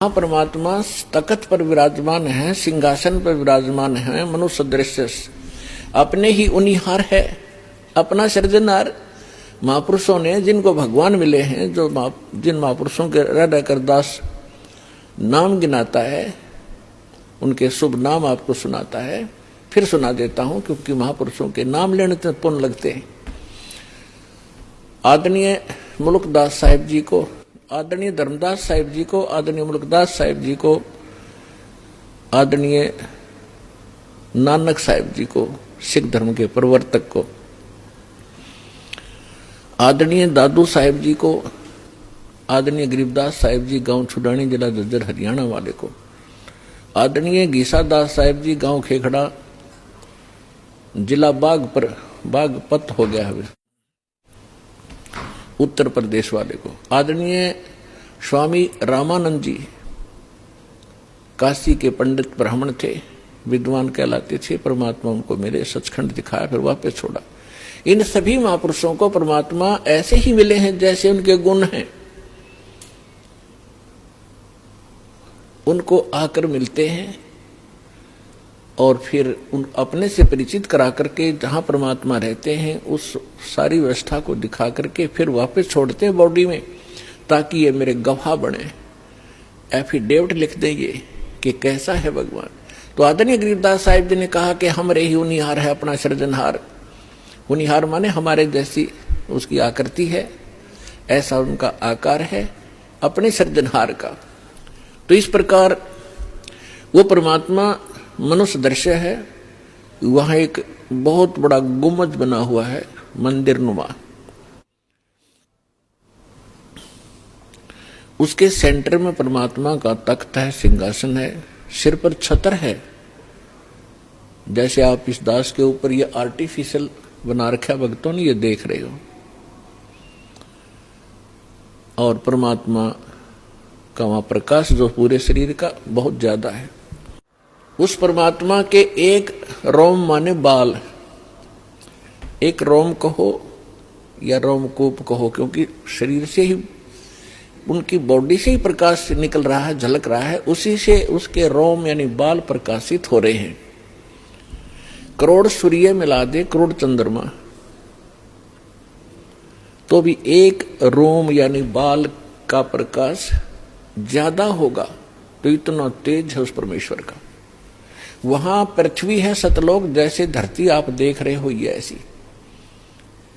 हाँ, परमात्मा तख्त पर विराजमान है, सिंहासन पर विराजमान है, मनुष्य दृश्य अपने ही उनिहार है, अपना सृजनहार। महापुरुषों ने जिनको भगवान मिले हैं, जिन महापुरुषों के हृदय कर दास नाम गिनाता है, उनके शुभ नाम आपको सुनाता है। फिर सुना देता हूं, क्योंकि महापुरुषों के नाम लेने से पुण्य लगते हैं। आदरणीय मुल्कदास साहिब जी को, आदरणीय धर्मदास साहिब जी को, आदरणीय मुल्कदास साहिब जी को, आदरणीय नानक साहिब जी को, सिख धर्म के प्रवर्तक को, आदरणीय दादू साहिब जी को, आदरणीय गरीबदास साहिब जी गांव छुडानी जिला झज्जर हरियाणा वाले को, आदरणीय गीसादास साहिब जी गांव खेखड़ा जिला बागपत हो गया है उत्तर प्रदेश वाले को, आदरणीय स्वामी रामानंद जी काशी के पंडित ब्राह्मण थे, विद्वान कहलाते थे। परमात्मा उनको मेरे सचखंड दिखाया, फिर वापस छोड़ा। इन सभी महापुरुषों को परमात्मा ऐसे ही मिले हैं जैसे उनके गुण हैं, उनको आकर मिलते हैं और फिर उन अपने से परिचित करा करके जहां परमात्मा रहते हैं उस सारी व्यवस्था को दिखा करके फिर वापस छोड़ते हैं बॉडी में, ताकि ये मेरे गवाह बने, एफिडेविट लिख देंगे कि कैसा है भगवान। तो आदरणीय गरीबदास साहिब जी ने कहा कि हमरे ही उनिहार है अपना सृजनहार। उनिहार माने हमारे जैसी उसकी आकृति है, ऐसा उनका आकार है अपने सृजनहार का। तो इस प्रकार वो परमात्मा मनुष्य दृश्य है। वहां एक बहुत बड़ा गुम्बद बना हुआ है, मंदिर नुमा। उसके सेंटर में परमात्मा का तख्त है, सिंहासन है, सिर पर छतर है। जैसे आप इस दास के ऊपर ये आर्टिफिशियल बना रखा भक्तों ने, ये देख रहे हो। और परमात्मा का वहां प्रकाश जो पूरे शरीर का बहुत ज्यादा है। उस परमात्मा के एक रोम माने बाल, एक रोम कहो या रोमकूप कहो, क्योंकि शरीर से ही उनकी बॉडी से ही प्रकाश निकल रहा है, झलक रहा है, उसी से उसके रोम यानी बाल प्रकाशित हो रहे हैं। करोड़ सूर्य मिला दे, करोड़ चंद्रमा, तो भी एक रोम यानी बाल का प्रकाश ज्यादा होगा। तो इतना तेज है उस परमेश्वर का। वहां पृथ्वी है सतलोक, जैसे धरती आप देख रहे हो ये ऐसी,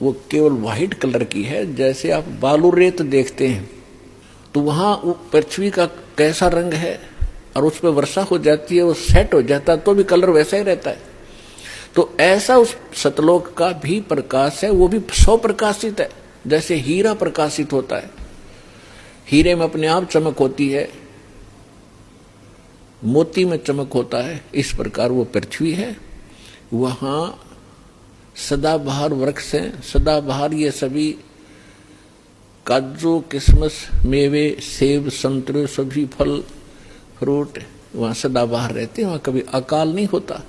वो केवल व्हाइट कलर की है, जैसे आप बालू रेत देखते हैं। तो वहां पृथ्वी का कैसा रंग है, और उस पर वर्षा हो जाती है, वो सेट हो जाता है, तो भी कलर वैसा ही रहता है। तो ऐसा उस सतलोक का भी प्रकाश है, वो भी सौ प्रकाशित है, जैसे हीरा प्रकाशित होता है। हीरे में अपने आप चमक होती है, मोती में चमक होता है, इस प्रकार वो पृथ्वी है। वहां सदाबहार वृक्ष हैं, सदाबहार ये सभी काजू, किशमिश, मेवे, सेब, संतरे, सभी फल फ्रूट वहां सदाबहार रहते हैं, वहां कभी अकाल नहीं होता।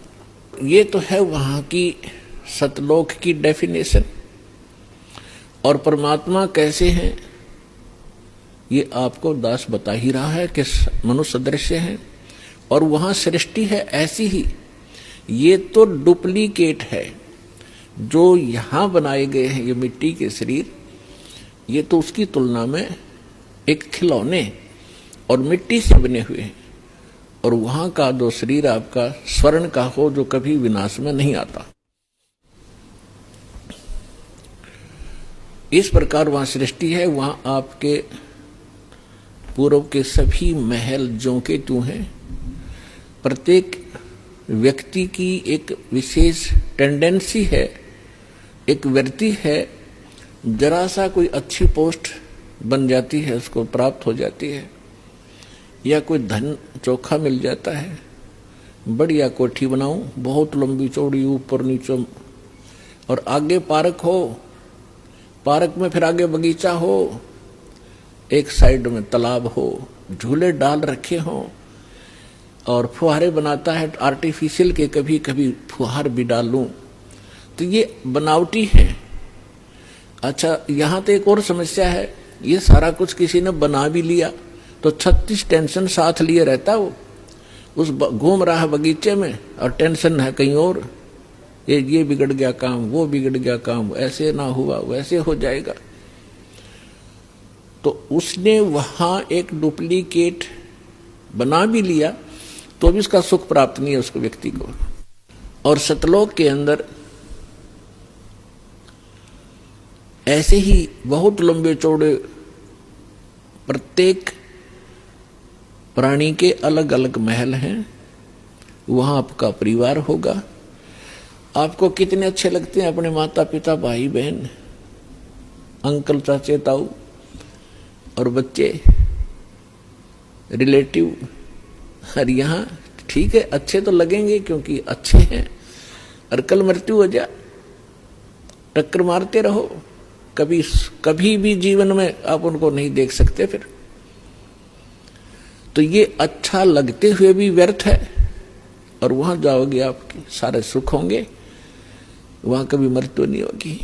ये तो है वहां की सतलोक की डेफिनेशन। और परमात्मा कैसे हैं ये आपको दास बता ही रहा है कि मनुष्य दृश्य है, और वहां सृष्टि है ऐसी ही। ये तो डुप्लीकेट है, जो यहां बनाए गए हैं ये मिट्टी के शरीर, ये तो उसकी तुलना में एक खिलौने और मिट्टी से बने हुए हैं। और वहां का जो शरीर आपका स्वर्ण का हो, जो कभी विनाश में नहीं आता। इस प्रकार वहां सृष्टि है। वहां आपके पूर्व के सभी महल जो के त्यों हैं। प्रत्येक व्यक्ति की एक विशेष टेंडेंसी है, एक वृत्ति है, जरा सा कोई अच्छी पोस्ट बन जाती है, उसको प्राप्त हो जाती है, या कोई धन चोखा मिल जाता है, बढ़िया कोठी बनाऊं, बहुत लंबी चौड़ी, ऊपर नीचे, और आगे पार्क हो, पार्क में फिर आगे बगीचा हो, एक साइड में तालाब हो, झूले डाल रखे हों, और फुहारे बनाता है आर्टिफिशियल के, कभी कभी फुहार भी डाल लूं, तो ये बनावटी है। अच्छा, यहां तो एक और समस्या है, ये सारा कुछ किसी ने बना भी लिया, तो 36 टेंशन साथ लिए रहता वो, उस घूम रहा है बगीचे में और टेंशन है कहीं और, ये बिगड़ गया काम, वो बिगड़ गया काम, ऐसे ना हुआ वैसे हो जाएगा। तो उसने वहां एक डुप्लीकेट बना भी लिया तो भी उसका सुख प्राप्त नहीं है उसको व्यक्ति को। और सतलोक के अंदर ऐसे ही बहुत लंबे चौड़े प्रत्येक प्राणी के अलग अलग महल हैं, वहां आपका परिवार होगा। आपको कितने अच्छे लगते हैं अपने माता पिता, भाई बहन, अंकल चाचे ताऊ और बच्चे, रिलेटिव। और यहाँ ठीक है अच्छे तो लगेंगे क्योंकि अच्छे हैं, और कल मृत्यु हो जा, टक्कर मारते रहो, कभी भी जीवन में आप उनको नहीं देख सकते फिर। तो ये अच्छा लगते हुए भी व्यर्थ है, और वहां जाओगे आपके सारे सुख होंगे, वहां कभी मृत्यु नहीं होगी।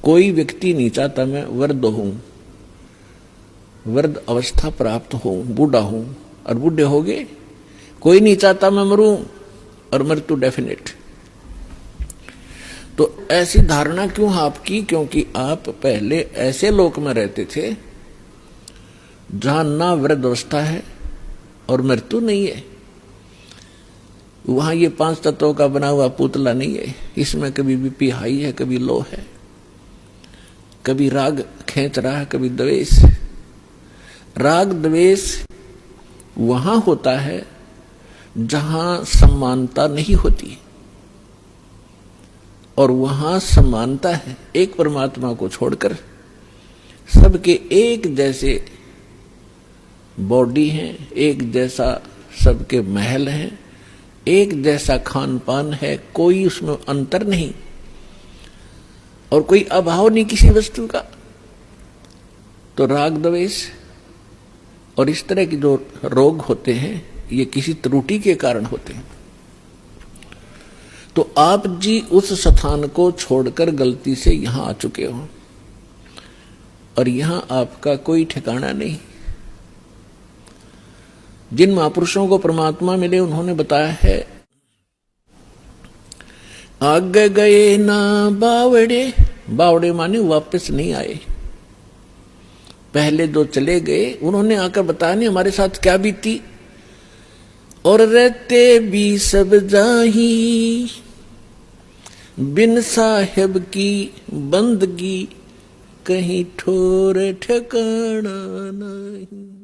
कोई व्यक्ति नहीं चाहता मैं वृद्ध हूं, वृद्ध अवस्था प्राप्त हूं, बूढ़ा हूं, और बूढ़े हो गए। कोई नहीं चाहता मैं मरूं, और मृत्यु डेफिनेट। तो ऐसी धारणा क्यों आपकी? क्योंकि आप पहले ऐसे लोक में रहते थे जहां ना वृद्ध अवस्था है और मृत्यु नहीं है। वहां ये 5 तत्वों का बना हुआ पुतला नहीं है, इसमें कभी बीपी हाई है, कभी लो है, कभी राग खींच रहा है, कभी द्वेष। राग द्वेष वहां होता है जहां समानता नहीं होती, और वहां समानता है एक परमात्मा को छोड़कर। सबके एक जैसे बॉडी है, एक जैसा सबके महल हैं, एक जैसा खान पान है, कोई उसमें अंतर नहीं और कोई अभाव नहीं किसी वस्तु का। तो राग द्वेष और इस तरह के जो रोग होते हैं ये किसी त्रुटि के कारण होते हैं। तो आप जी उस स्थान को छोड़कर गलती से यहां आ चुके हो, और यहां आपका कोई ठिकाना नहीं। जिन महापुरुषों को परमात्मा मिले उन्होंने बताया है, आगे गए ना बावड़े, बावड़े माने वापस नहीं आए। पहले जो चले गए उन्होंने आकर बताया नहीं हमारे साथ क्या बीती, और रहते भी सब जाही, बिन साहेब की बंदगी कहीं ठोर ठिकाना नहीं।